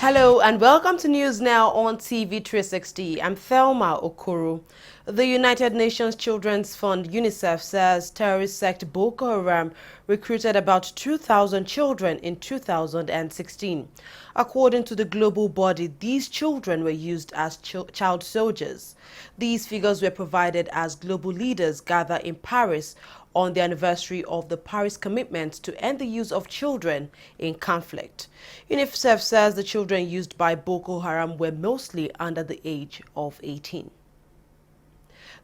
Hello and welcome to News Now on TV360. I'm Thelma Okoro. The United Nations Children's Fund UNICEF says terrorist sect Boko Haram recruited about 2,000 children in 2016. According to the global body, these children were used as child soldiers. These figures were provided as global leaders gather in Paris on the anniversary of the Paris commitment to end the use of children in conflict. UNICEF says the children used by Boko Haram were mostly under the age of 18.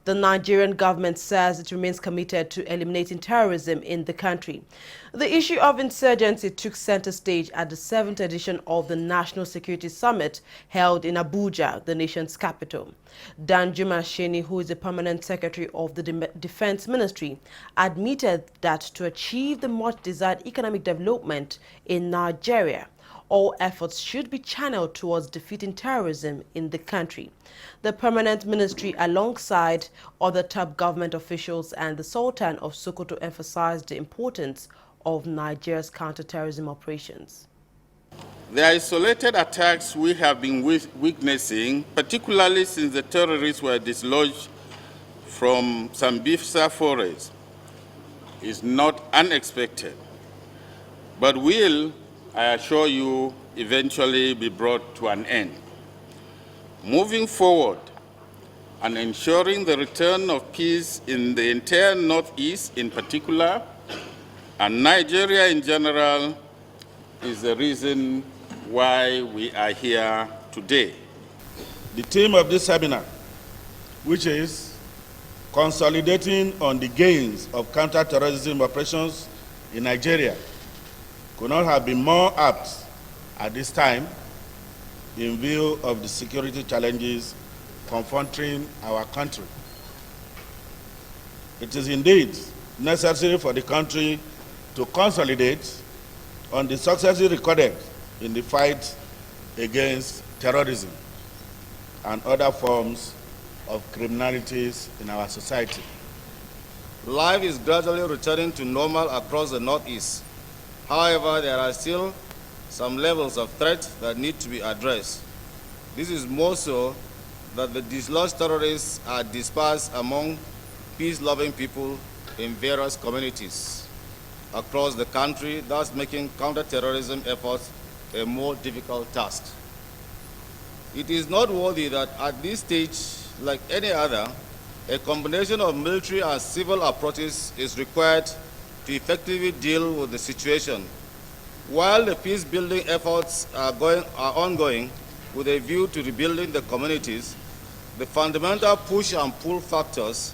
The Nigerian government says it remains committed to eliminating terrorism in the country. The issue of insurgency took center stage at the 7th edition of the National Security Summit held in Abuja, the nation's capital. Danjuma Sheni, who is the permanent secretary of the Defense Ministry, admitted that to achieve the much-desired economic development in Nigeria, all efforts should be channeled towards defeating terrorism in the country. The permanent ministry, alongside other top government officials and the Sultan of Sokoto, emphasized the importance of Nigeria's counter-terrorism operations. The isolated attacks we have been witnessing, particularly since the terrorists were dislodged from Sambisa forest, is not unexpected, but will, I assure you, eventually be brought to an end. Moving forward and ensuring the return of peace in the entire Northeast in particular, and Nigeria in general, is the reason why we are here today. The theme of this seminar, which is consolidating on the gains of counter-terrorism operations in Nigeria, could not have been more apt at this time in view of the security challenges confronting our country. It is indeed necessary for the country to consolidate on the successes recorded in the fight against terrorism and other forms of criminalities in our society. Life is gradually returning to normal across the Northeast. However, there are still some levels of threat that need to be addressed. This is more so that the dislodged terrorists are dispersed among peace-loving people in various communities across the country, thus making counter-terrorism efforts a more difficult task. It is noteworthy that at this stage, like any other, a combination of military and civil approaches is required to effectively deal with the situation. While the peace-building efforts are ongoing with a view to rebuilding the communities, the fundamental push and pull factors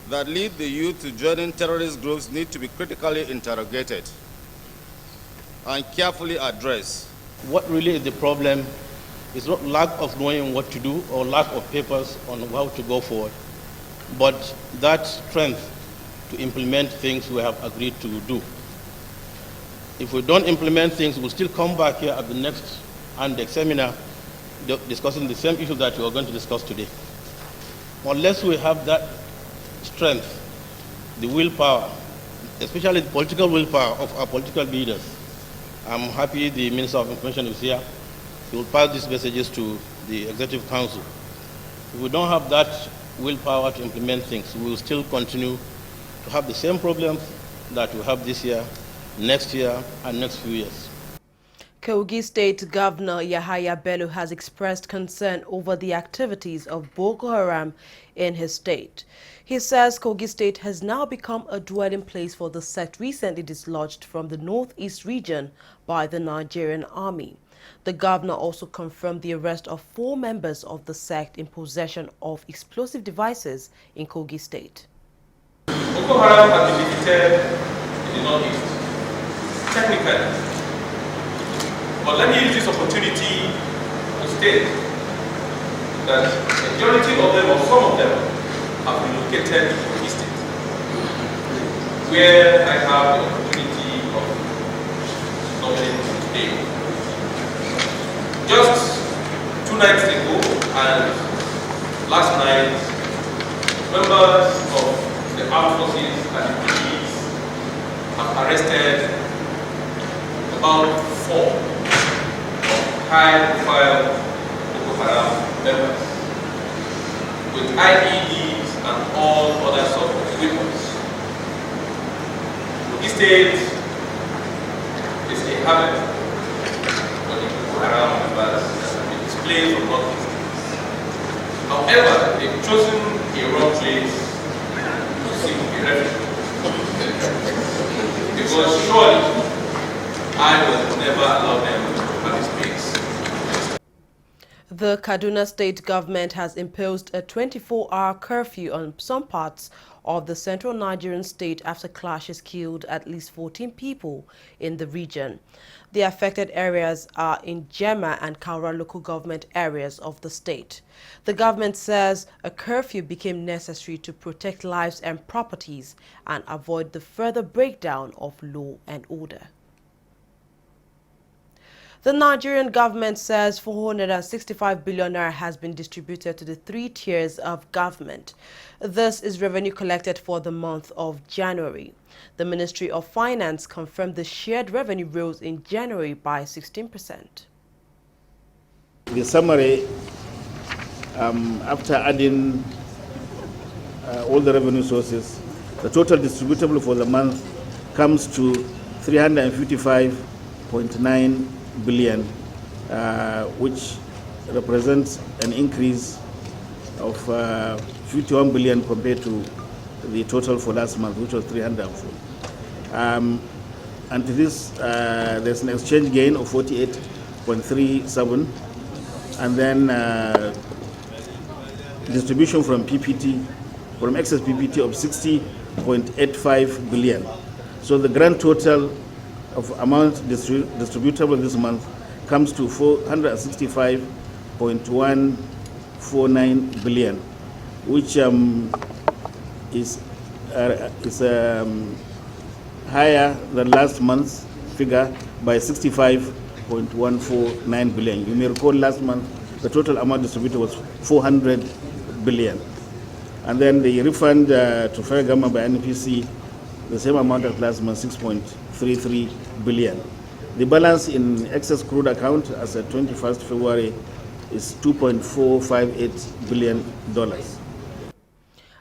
that lead the youth to joining terrorist groups need to be critically interrogated and carefully addressed. What really is the problem is not lack of knowing what to do or lack of papers on how to go forward, but that strength to implement things we have agreed to do. If we don't implement things, we'll still come back here at the next ANDEC seminar discussing the same issue that we are going to discuss today. Unless we have that strength, the willpower, especially the political willpower of our political leaders, I'm happy the Minister of Information is here. He will pass these messages to the Executive Council. If we don't have that willpower to implement things, we will still continue to have the same problems that we have this year, next year, and next few years. Kogi State Governor Yahaya Bello has expressed concern over the activities of Boko Haram in his state. He says Kogi State has now become a dwelling place for the sect recently dislodged from the northeast region by the Nigerian army. The governor also confirmed the arrest of 4 members of the sect in possession of explosive devices in Kogi State. Boko Haram has been defeated in the northeast, technically. But let me use this opportunity to state that the majority of them, or some of them, have been located in Kogi State, where I have the opportunity of coming today. Just 2 nights ago and last night, members of the armed forces and the police have arrested about 4 high-profile Boko Haram members with IEDs and all other sorts of weapons. Kogi State is a haven for the Boko Haram members that have been displaced from northeast. However, they've chosen a wrong place to seek a refuge. Because surely I will never allow them to have this space. The Kaduna state government has imposed a 24-hour curfew on some parts of the central Nigerian state after clashes killed at least 14 people in the region. The affected areas are in Jema and Kaura local government areas of the state. The government says a curfew became necessary to protect lives and properties and avoid the further breakdown of law and order. The Nigerian government says 465 billion naira has been distributed to the 3 tiers of government. This is revenue collected for the month of January. The Ministry of Finance confirmed the shared revenue rose in January by 16%. The summary, after adding all the revenue sources, the total distributable for the month comes to 355.9 billion, which represents an increase of 51 billion compared to the total for last month, which was 304. And to this, there's an exchange gain of 48.37, and then distribution from PPT, from excess PPT of 60.85 billion. So the grand total of amount distributable this month comes to 465.149 billion, which is higher than last month's figure by 65.149 billion. You may recall last month the total amount distributed was 400 billion. And then the refund to federal government by NPC, the same amount as last month, 6.33 billion. The balance in excess crude account as at 21st February is $2.458 billion.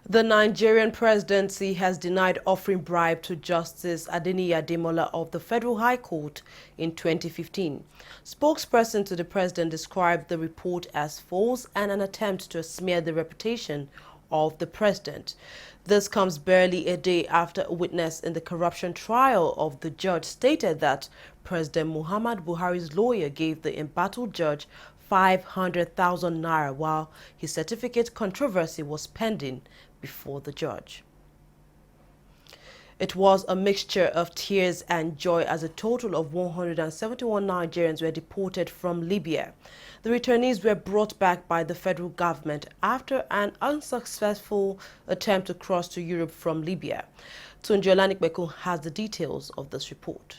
The Nigerian presidency has denied offering bribe to Justice Adeniyi Ademola of the Federal High Court in 2015. Spokesperson to the president described the report as false and an attempt to smear the reputation of the president. This comes barely a day after a witness in the corruption trial of the judge stated that President Muhammad Buhari's lawyer gave the embattled judge 500,000 naira while his certificate controversy was pending before the judge. It was a mixture of tears and joy as a total of 171 Nigerians were deported from Libya. The returnees were brought back by the federal government after an unsuccessful attempt to cross to Europe from Libya. Tunji Olanikbeku has the details of this report.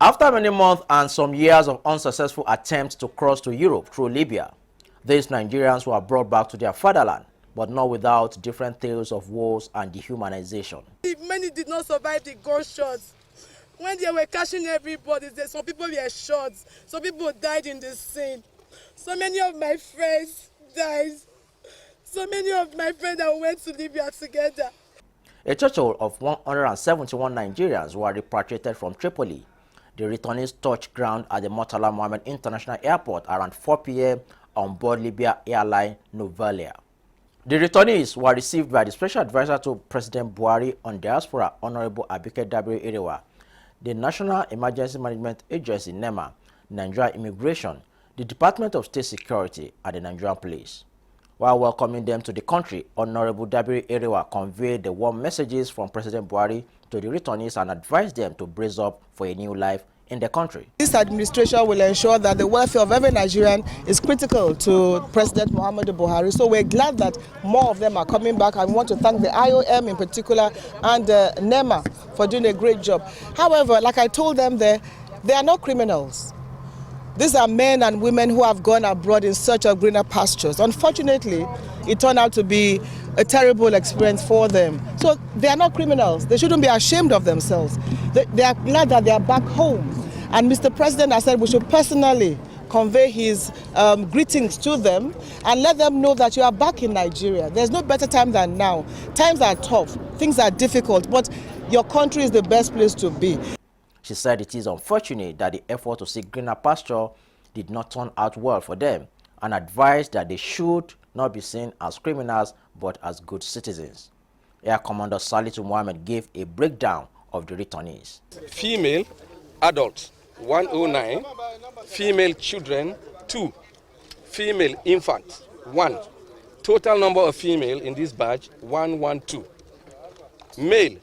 After many months and some years of unsuccessful attempts to cross to Europe through Libya, these Nigerians were brought back to their fatherland, but not without different tales of wars and dehumanization. Many did not survive the gunshots. When they were catching everybody, some people were shot, some people died in the scene. So many of my friends died. So many of my friends that went to Libya together. A total of 171 Nigerians were repatriated from Tripoli. The returnees touched ground at the Murtala Mohammed International Airport around 4 p.m. on board Libya airline Novalia. The returnees were received by the Special Advisor to President Buhari on Diaspora, Honorable Abike Dabiri Irewa, the National Emergency Management Agency, NEMA, Nigeria Immigration, the Department of State Security, and the Nigerian Police. While welcoming them to the country, Honorable Dabiri Irewa conveyed the warm messages from President Buhari to the returnees and advised them to brace up for a new life in the country. This administration will ensure that the welfare of every Nigerian is critical to President Muhammadu Buhari. So we're glad that more of them are coming back. I want to thank the IOM in particular and NEMA for doing a great job. However, like I told them, they are not criminals. These are men and women who have gone abroad in search of greener pastures. Unfortunately, it turned out to be a terrible experience for them. So they are not criminals. They shouldn't be ashamed of themselves. They are glad that they are back home. And Mr. President has said we should personally convey his greetings to them and let them know that you are back in Nigeria. There's no better time than now. Times are tough, things are difficult, but your country is the best place to be. She said it is unfortunate that the effort to seek greener pasture did not turn out well for them, and advised that they should not be seen as criminals but as good citizens. Air Commander Salitu Mohammed gave a breakdown of the returnees. Female adults 109, female children 2, female infants 1. Total number of female in this batch 112. Male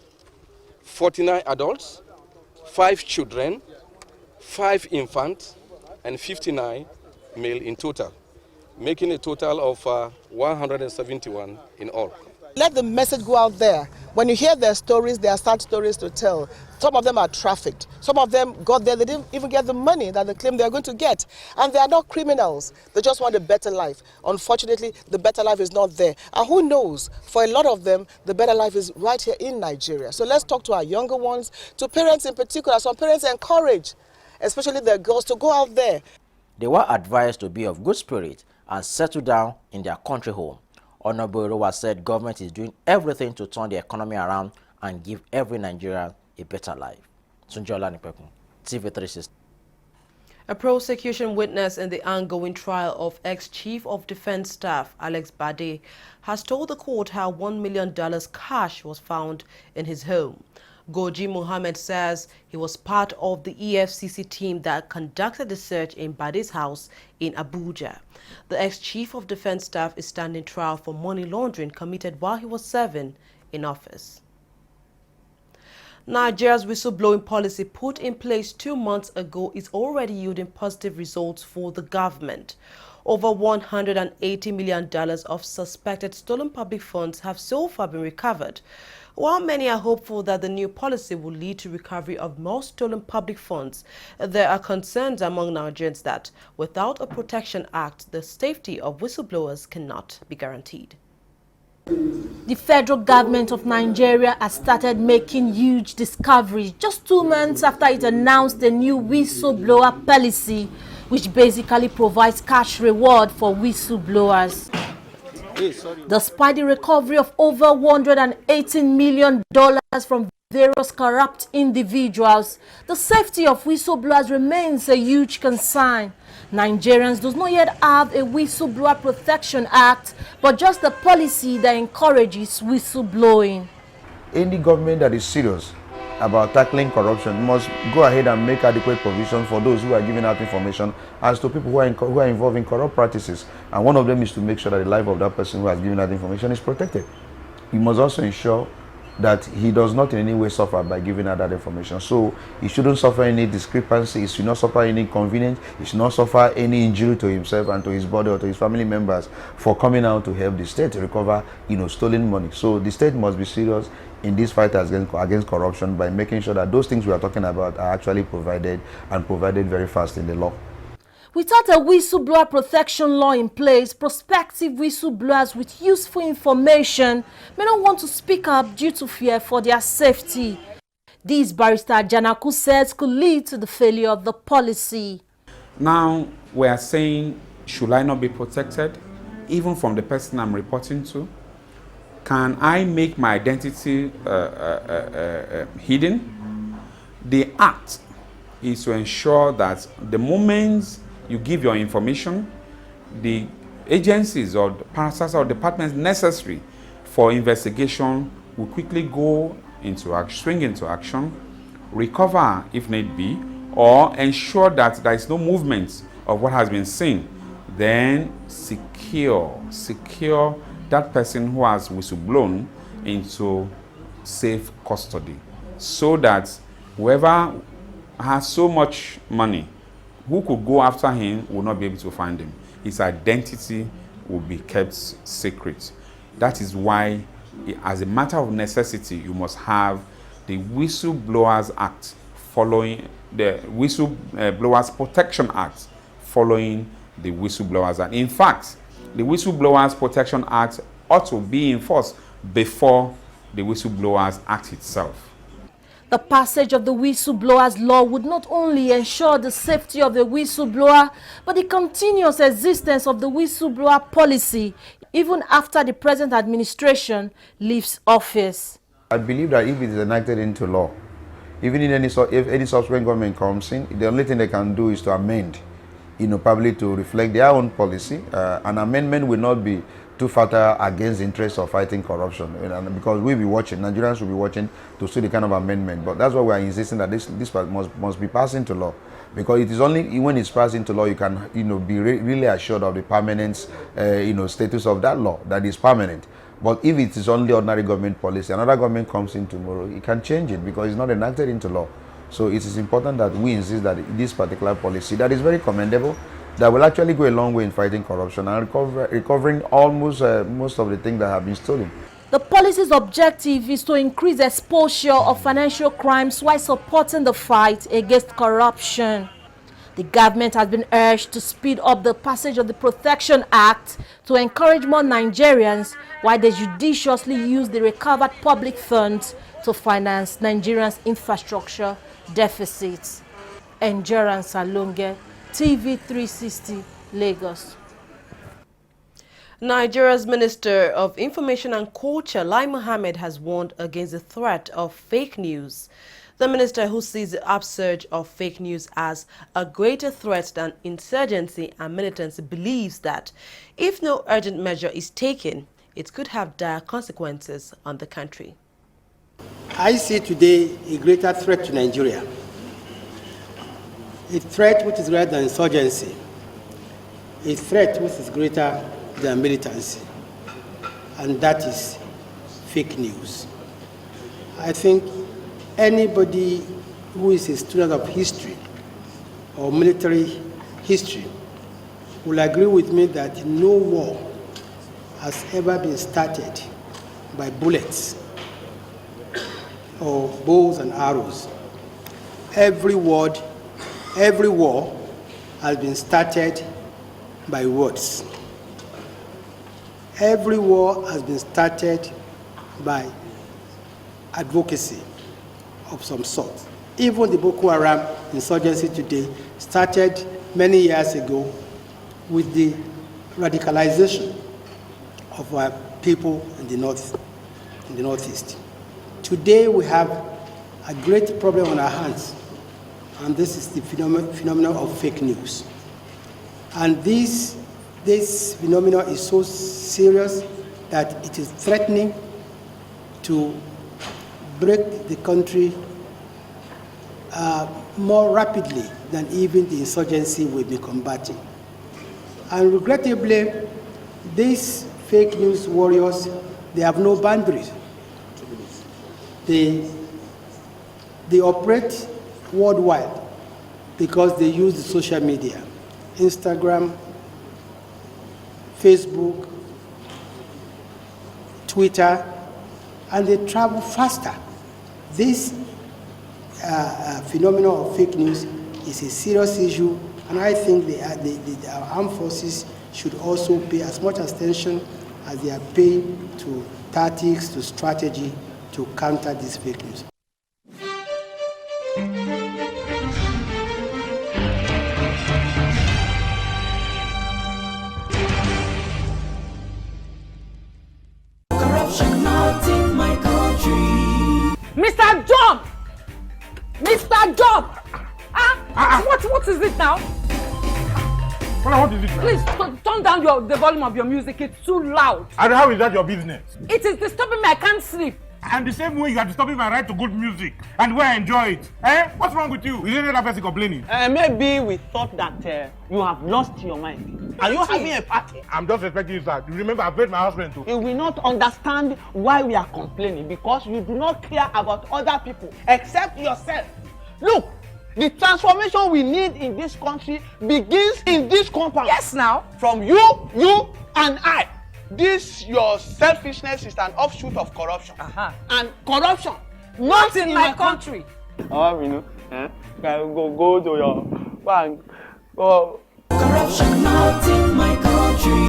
49 adults, 5 children, 5 infants, and 59 male in total, making a total of 171 in all. Let the message go out there. When you hear their stories, they are sad stories to tell. Some of them are trafficked. Some of them got there, they didn't even get the money that they claim they are going to get. And they are not criminals. They just want a better life. Unfortunately, the better life is not there. And who knows, for a lot of them, the better life is right here in Nigeria. So let's talk to our younger ones, to parents in particular. Some parents encourage, especially their girls, to go out there. They were advised to be of good spirit and settle down in their country home. Honorable Irowa said government is doing everything to turn the economy around and give every Nigerian a better life. Sunjola Nipekun, TV360. A prosecution witness in the ongoing trial of ex-Chief of Defense Staff Alex Bade has told the court how $1 million cash was found in his home. Goji Mohammed says he was part of the EFCC team that conducted the search in Bade's house in Abuja. The ex-Chief of Defense Staff is standing trial for money laundering committed while he was serving in office. Nigeria's whistleblowing policy put in place 2 months ago is already yielding positive results for the government. Over $180 million of suspected stolen public funds have so far been recovered. While many are hopeful that the new policy will lead to recovery of more stolen public funds, there are concerns among Nigerians that without a Protection Act, the safety of whistleblowers cannot be guaranteed. The federal government of Nigeria has started making huge discoveries just 2 months after it announced the new whistleblower policy, which basically provides cash reward for whistleblowers. Despite the recovery of over $118 million from various corrupt individuals, the safety of whistleblowers remains a huge concern. Nigerians do not yet have a Whistleblower Protection Act, but just a policy that encourages whistleblowing. Any government that is serious about tackling corruption must go ahead and make adequate provision for those who are giving out information as to people who are involved in corrupt practices. And one of them is to make sure that the life of that person who has given out information is protected. We must also ensure that he does not in any way suffer by giving out that information. So he shouldn't suffer any discrepancy, he should not suffer any inconvenience, he should not suffer any injury to himself and to his body or to his family members for coming out to help the state recover, stolen money. So the state must be serious in this fight against corruption by making sure that those things we are talking about are actually provided and provided very fast in the law. Without a whistleblower protection law in place, prospective whistleblowers with useful information may not want to speak up due to fear for their safety. This, Barrister Janaku says, could lead to the failure of the policy. Now, we are saying, should I not be protected, even from the person I'm reporting to? Can I make my identity hidden? The act is to ensure that the moment you give your information, the agencies or the parcels or departments necessary for investigation will quickly go into action, swing into action, recover if need be, or ensure that there is no movement of what has been seen. Then secure that person who has whistleblown into safe custody, so that whoever has so much money who could go after him will not be able to find him. His identity will be kept secret. That is why, as a matter of necessity, you must have the Whistleblowers Act following the Whistleblowers Protection Act following the Whistleblowers Act. In fact, the Whistleblowers Protection Act ought to be enforced before the Whistleblowers Act itself. The passage of the Whistleblowers Law would not only ensure the safety of the whistleblower, but the continuous existence of the whistleblower policy, even after the present administration leaves office. I believe that if it is enacted into law, even in if any subsequent government comes in, the only thing they can do is to amend, probably to reflect their own policy. An amendment will not be too fatal against the interests of fighting corruption, because we'll be watching, Nigerians will be watching to see the kind of amendment. But that's why we are insisting that this must be passed into law, because it is only when it's passed into law you can be really assured of the permanent status of that law, that is permanent. But if it is only ordinary government policy, another government comes in tomorrow, it can change it because it's not enacted into law. So it is important that we insist that this particular policy, that is very commendable, that will actually go a long way in fighting corruption and recovering almost most of the things that have been stolen. The policy's objective is to increase exposure of financial crimes while supporting the fight against corruption. The government has been urged to speed up the passage of the Protection Act to encourage more Nigerians while they judiciously use the recovered public funds to finance Nigerians' infrastructure deficits. Endurance Alonge, TV360, Lagos. Nigeria's Minister of Information and Culture, Lai Mohammed, has warned against the threat of fake news. The minister, who sees the upsurge of fake news as a greater threat than insurgency and militancy, believes that if no urgent measure is taken, it could have dire consequences on the country. I see today a greater threat to Nigeria, a threat which is greater than insurgency, a threat which is greater than militancy, and that is fake news. I think anybody who is a student of history or military history will agree with me that no war has ever been started by bullets or bows and arrows. Every war has been started by words. Every war has been started by advocacy of some sort. Even the Boko Haram insurgency today started many years ago with the radicalization of our people in the northeast. Today we have a great problem on our hands, and this is the phenomenon of fake news. And this phenomenon is so serious that it is threatening to break the country more rapidly than even the insurgency will be combating. And regrettably, these fake news warriors, they have no boundaries. They operate worldwide because they use the social media, Instagram, Facebook, Twitter, and they travel faster. This phenomenon of fake news is a serious issue, and I think our armed forces should also pay as much attention as they are paying to tactics, to strategy, to counter this fake news. Corruption not in my country. Mr. Job! Mr. Job! What is it now? What is it now? Please turn down the volume of your music. It's too loud. And how is that your business? It is disturbing me. I can't sleep. And the same way you are disturbing my right to good music and where I enjoy it. What's wrong with you? Is there another person complaining? Maybe we thought that you have lost your mind. Are you having a party? I'm just respecting you, sir. You remember I paid my husband too. You will not understand why we are complaining, because you do not care about other people except yourself. Look, the transformation we need in this country begins in this compound. Yes, now. From you, and I. This your selfishness is an offshoot of corruption. And corruption not in my country. You know, go to your bank. Go. corruption not in my country.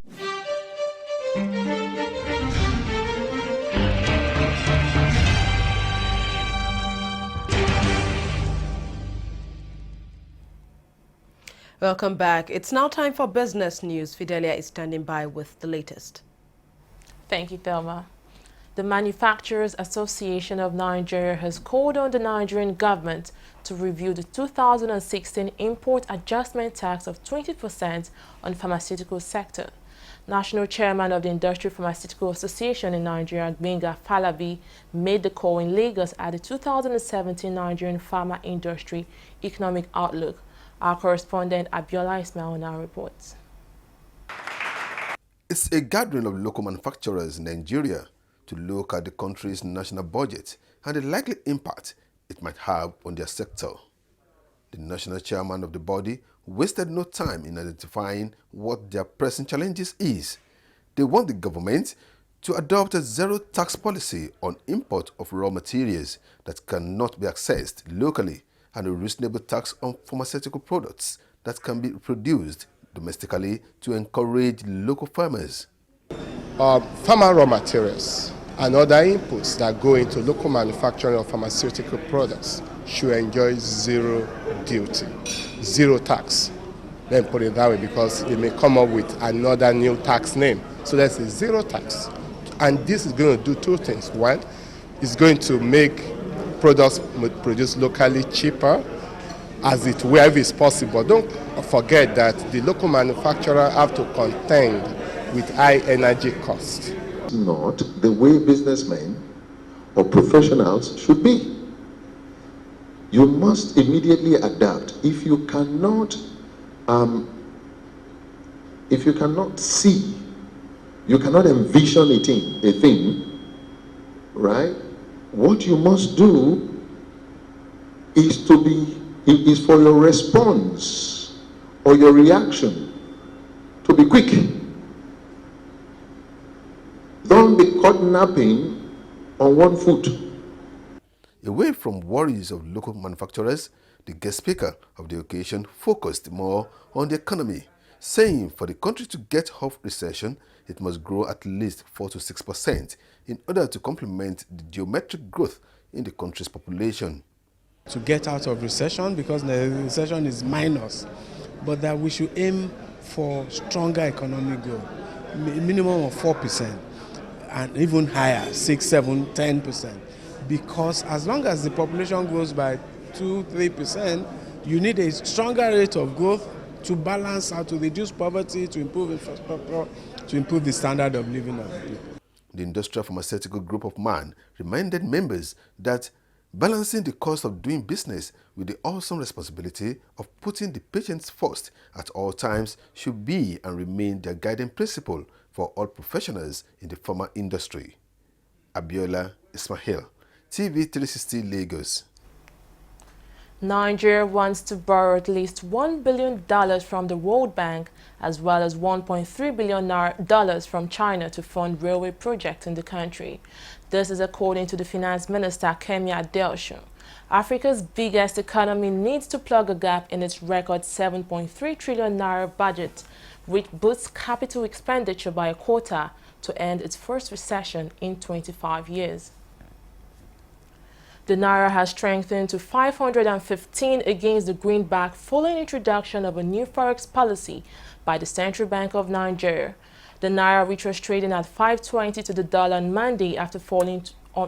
Welcome back. It's now time for business news. Fidelia is standing by with the latest. Thank you, Thelma. The Manufacturers Association of Nigeria has called on the Nigerian government to review the 2016 import adjustment tax of 20% on the pharmaceutical sector. National Chairman of the Industrial Pharmaceutical Association in Nigeria, Gbenga Falabi, made the call in Lagos at the 2017 Nigerian Pharma Industry Economic Outlook. Our correspondent Abiola Ismail now reports. It's a gathering of local manufacturers in Nigeria to look at the country's national budget and the likely impact it might have on their sector. The national chairman of the body wasted no time in identifying what their pressing challenges is. They want the government to adopt a zero tax policy on import of raw materials that cannot be accessed locally and a reasonable tax on pharmaceutical products that can be produced domestically to encourage local farmers. Pharma raw materials and other inputs that go into local manufacturing of pharmaceutical products should enjoy zero duty, zero tax. Let me put it that way because they may come up with another new tax name. So that's a zero tax. And this is going to do two things. One, it's going to make products produced locally cheaper, as it wherever is possible. Don't forget that the local manufacturer have to contend with high energy costs. Not the way businessmen or professionals should be. You must immediately adapt. If you cannot see, you cannot envision a thing, right? What you must do is for your response or your reaction to be quick. Don't be caught napping on one foot. Away from worries of local manufacturers, the guest speaker of the occasion focused more on the economy, saying for the country to get off recession, it must grow at least 4 to 6% in order to complement the geometric growth in the country's population. To get out of recession, because the recession is minus, but that we should aim for stronger economic growth, minimum of 4% and even higher, 6, 7, 10%. Because as long as the population grows by 2, 3%, you need a stronger rate of growth to balance out, to reduce poverty, to improve infrastructure, to improve the standard of living of the people. The Industrial Pharmaceutical Group of Man reminded members that balancing the cost of doing business with the awesome responsibility of putting the patients first at all times should be and remain their guiding principle for all professionals in the pharma industry. Abiola Ismail, TV360 Lagos. Nigeria wants to borrow at least $1 billion from the World Bank as well as $1.3 billion from China to fund railway projects in the country. This is according to the Finance Minister Kemi Adelson. Africa's biggest economy needs to plug a gap in its record 7.3 trillion naira budget, which boosts capital expenditure by a quarter to end its first recession in 25 years. The naira has strengthened to 515 against the greenback following introduction of a new forex policy by the Central Bank of Nigeria. The naira, which was trading at 5.20 to the dollar on Monday after falling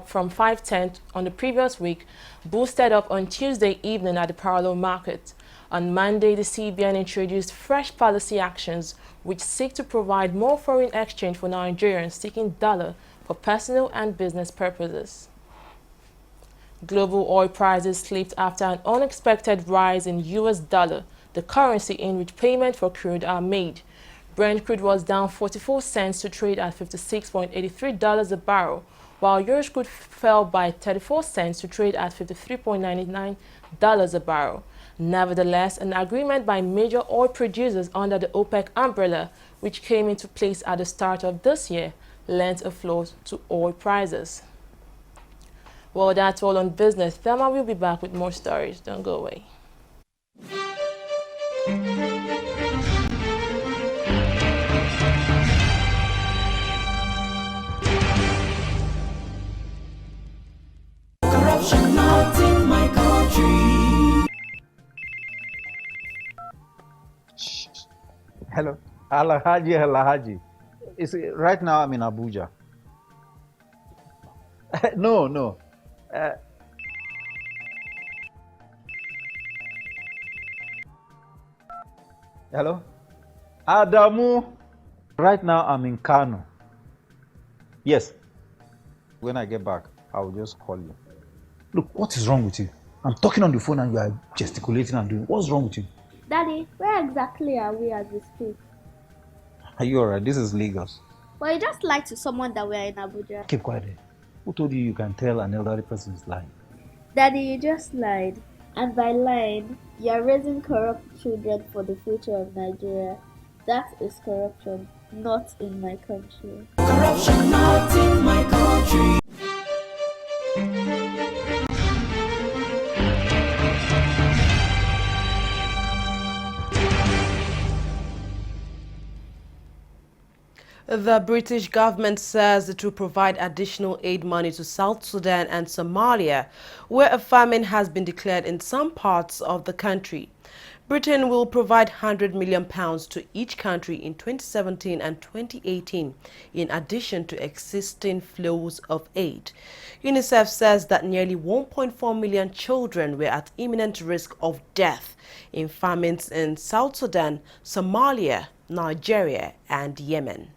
from 5.10 on the previous week, boosted up on Tuesday evening at the parallel market. On Monday, the CBN introduced fresh policy actions which seek to provide more foreign exchange for Nigerians seeking dollar for personal and business purposes. Global oil prices slipped after an unexpected rise in US dollar, the currency in which payment for crude are made. Brent crude was down 44 cents to trade at $56.83 a barrel, while Euros crude fell by 34 cents to trade at $53.99 a barrel. Nevertheless, an agreement by major oil producers under the OPEC umbrella, which came into place at the start of this year, lent a floor to oil prices. Well, that's all on business. Thelma will be back with more stories. Don't go away. Hello. Alahaji. Right now I'm in Abuja. No. Hello? Adamu. Right now I'm in Kano. Yes. When I get back, I will just call you. Look, what is wrong with you? I'm talking on the phone and you are gesticulating and doing. What's wrong with you? Daddy, where exactly are we as we speak? Are you alright? This is Lagos. Well, you just lied to someone that we are in Abuja. Keep quiet there. Who told you you can tell an elderly person is lying? Daddy, you just lied. And by lying, you are raising corrupt children for the future of Nigeria. That is corruption, not in my country. Corruption not in my country. The British government says it will provide additional aid money to South Sudan and Somalia, where a famine has been declared in some parts of the country. Britain will provide £100 million to each country in 2017 and 2018, in addition to existing flows of aid. UNICEF says that nearly 1.4 million children were at imminent risk of death in famines in South Sudan, Somalia, Nigeria, and Yemen.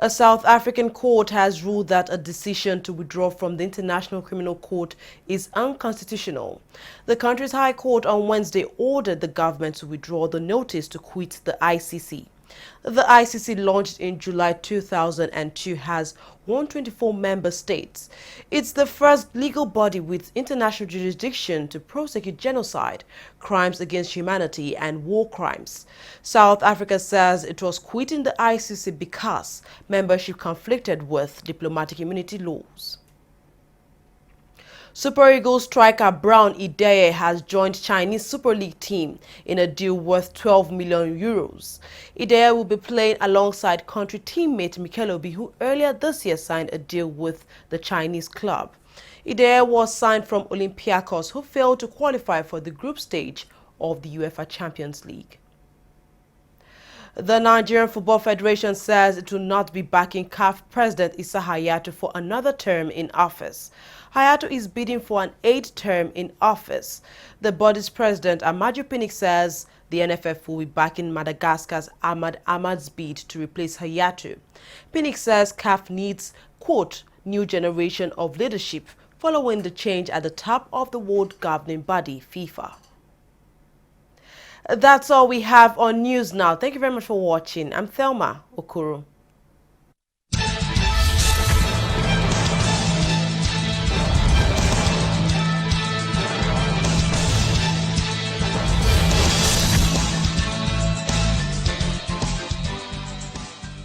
A South African court has ruled that a decision to withdraw from the International Criminal Court is unconstitutional. The country's High Court on Wednesday ordered the government to withdraw the notice to quit the ICC. The ICC, launched in July 2002, has 124 member states. It's the first legal body with international jurisdiction to prosecute genocide, crimes against humanity, and war crimes. South Africa says it was quitting the ICC because membership conflicted with diplomatic immunity laws. Super Eagles striker Brown Ideye has joined Chinese Super League team in a deal worth €12 million. Ideye will be playing alongside country teammate Mikel Obi, who earlier this year signed a deal with the Chinese club. Ideye was signed from Olympiacos, who failed to qualify for the group stage of the UEFA Champions League. The Nigerian Football Federation says it will not be backing CAF President Issa Hayatou for another term in office. Hayatou is bidding for an 8th term in office. The body's president, Amaju Pinnick, says the NFF will be backing Madagascar's Ahmad's bid to replace Hayatou. Pinnick says CAF needs, quote, new generation of leadership following the change at the top of the world governing body, FIFA. That's all we have on News Now. Thank you very much for watching. I'm Thelma Okoro.